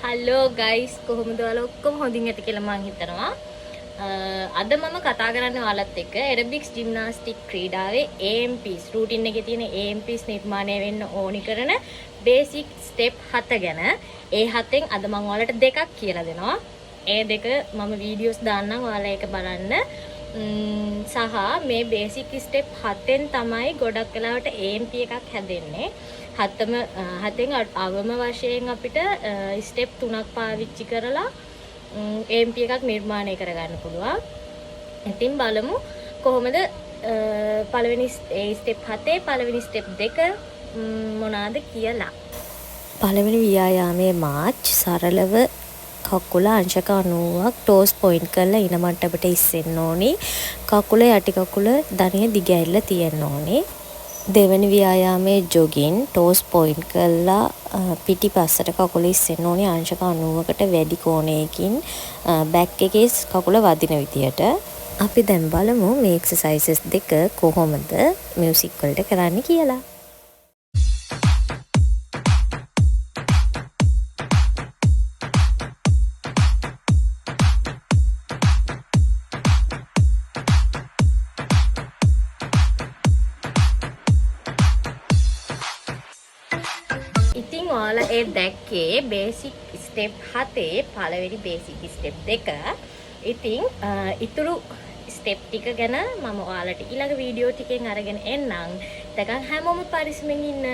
Hello guys කොහොමද ඔයාලා ඔක්කොම හොඳින් ඇති කියලා මම හිතනවා. අද මම කතා කරන්නේ ඔයාලත් එක්ක ඇරොබික්ස් ජිම්නාස්ටික් ක්‍රීඩාවේ AMPs රූටින් එකේ තියෙන AMPs නිර්මාණය වෙන්න ඕනි කරන බේසික් ස්ටෙප් 7 ගැන. ඒ 7න් අද මම ඔයාලට දෙකක් කියලා දෙනවා. ඒ දෙක මම වීඩියෝස් දාන්නම් ඔයාලා ඒක බලන්න. සහ මේ බේසික් ස්ටෙප් 7න් තමයි ගොඩක් වෙලාවට AMP එකක් හැදෙන්නේ. හතෙන් අවම වශයෙන් අපිට ස්ටෙප් 3ක් පාවිච්චි කරලා AMP එකක් නිර්මාණය කරගන්න පුළුවන්. ඉතින් බලමු කොහොමද පළවෙනි ස්ටෙප් 7 පළවෙනි ස්ටෙප් 2 මොනවාද කියලා. පළවෙනි ව්‍යායාමයේ මාච් සරලව කකුල අංශක 90ක් ටෝස් පොයින්ට් කරලා ඉන මට්ටමට ඉස්සෙන්න ඕනි. කකුල යටි කකුල දණිය දිග ඇරිලා තියෙන්න ඕනි. දෙවැනි ව්‍යායාමයේ ජොගින් ටෝස් පොයින්ට් කරලා පිටිපස්සට කකුල ඉස්සෙන්න ඕනි අංශක 90කට වැඩි කෝණයකින් බෑක් එකේ කකුල වදින විදියට. අපි දැන් බලමු මේ එක්සර්සයිසස් දෙක කොහොමද මියුසික් වලට කරන්න කියලා. ඉතින් ඔයාලා ඒ දැක්කේ බේසික් ස්ටෙප් 7 පළවෙනි බේසික් ස්ටෙප් 2. ඉතින් ඊතුරු ස්ටෙප් ටික ගැන මම ඔයාලට ඊළඟ වීඩියෝ ටිකෙන් අරගෙන එන්නම්. දැන් හැමෝම පරිස්සමෙන් ඉන්න.